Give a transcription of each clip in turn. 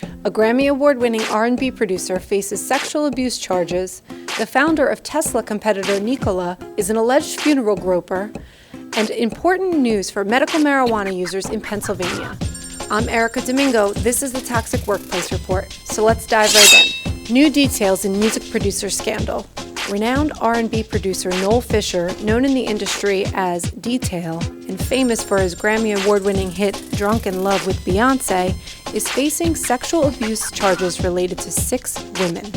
A Grammy Award-winning R&B producer faces sexual abuse charges. The founder of Tesla competitor Nikola is an alleged funeral groper. And important news for medical marijuana users in Pennsylvania. I'm Erica Domingo. This is the Toxic Workplace Report. So let's dive right in. New details in music producer scandal. Renowned R&B producer Noel Fisher, known in the industry as Detail and famous for his Grammy Award-winning hit Drunk in Love with Beyonce, is facing sexual abuse charges related to 6 women.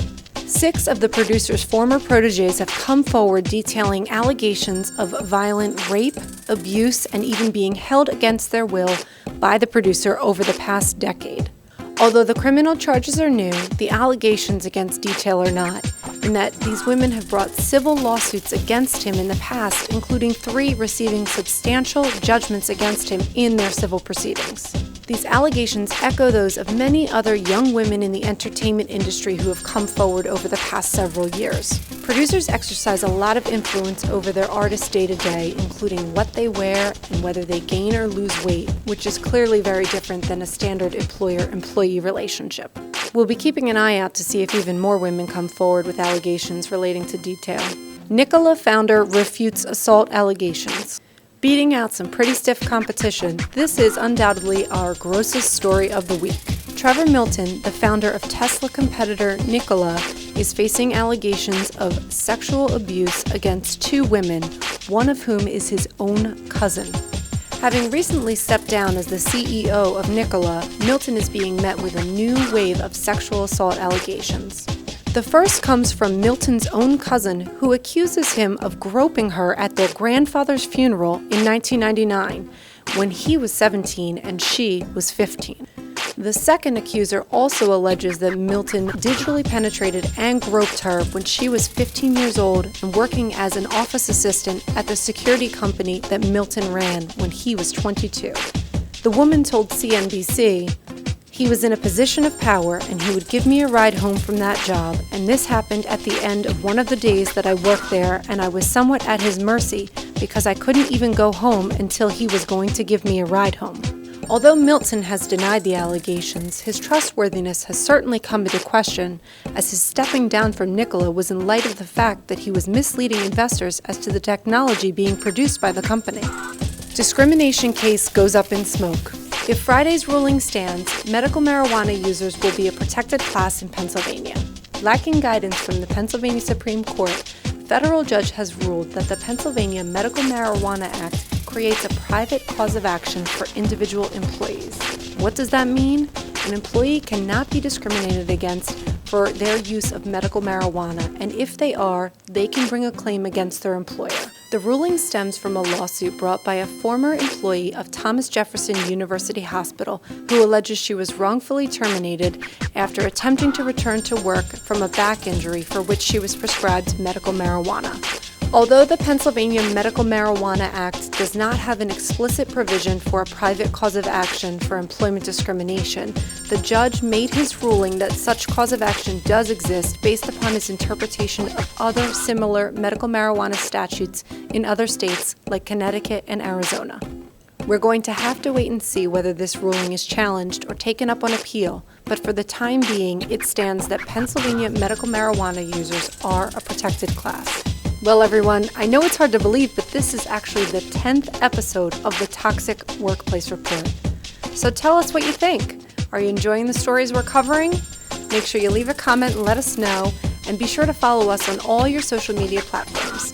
6 of the producer's former proteges have come forward detailing allegations of violent rape, abuse, and even being held against their will by the producer over the past decade. Although the criminal charges are new, the allegations against Detail are not, in that these women have brought civil lawsuits against him in the past, including 3 receiving substantial judgments against him in their civil proceedings. These allegations echo those of many other young women in the entertainment industry who have come forward over the past several years. Producers exercise a lot of influence over their artists day-to-day, including what they wear and whether they gain or lose weight, which is clearly very different than a standard employer-employee relationship. We'll be keeping an eye out to see if even more women come forward with allegations relating to Detail. Nikola Founder refutes assault allegations. Beating out some pretty stiff competition, this is undoubtedly our grossest story of the week. Trevor Milton, the founder of Tesla competitor Nikola, is facing allegations of sexual abuse against 2 women, one of whom is his own cousin. Having recently stepped down as the CEO of Nikola, Milton is being met with a new wave of sexual assault allegations. The first comes from Milton's own cousin, who accuses him of groping her at their grandfather's funeral in 1999, when he was 17 and she was 15. The second accuser also alleges that Milton digitally penetrated and groped her when she was 15 years old and working as an office assistant at the security company that Milton ran when he was 22. The woman told CNBC, "He was in a position of power and he would give me a ride home from that job, and this happened at the end of one of the days that I worked there, and I was somewhat at his mercy because I couldn't even go home until he was going to give me a ride home." Although Milton has denied the allegations, his trustworthiness has certainly come into question, as his stepping down from Nikola was in light of the fact that he was misleading investors as to the technology being produced by the company. Discrimination case goes up in smoke. If Friday's ruling stands, medical marijuana users will be a protected class in Pennsylvania. Lacking guidance from the Pennsylvania Supreme Court, a federal judge has ruled that the Pennsylvania Medical Marijuana Act creates a private cause of action for individual employees. What does that mean? An employee cannot be discriminated against for their use of medical marijuana, and if they are, they can bring a claim against their employer. The ruling stems from a lawsuit brought by a former employee of Thomas Jefferson University Hospital who alleges she was wrongfully terminated after attempting to return to work from a back injury for which she was prescribed medical marijuana. Although the Pennsylvania Medical Marijuana Act does not have an explicit provision for a private cause of action for employment discrimination, the judge made his ruling that such cause of action does exist based upon his interpretation of other similar medical marijuana statutes in other states like Connecticut and Arizona. We're going to have to wait and see whether this ruling is challenged or taken up on appeal, but for the time being, it stands that Pennsylvania medical marijuana users are a protected class. Well, everyone, I know it's hard to believe, but this is actually the 10th episode of the Toxic Workplace Report. So tell us what you think. Are you enjoying the stories we're covering? Make sure you leave a comment and let us know, and be sure to follow us on all your social media platforms.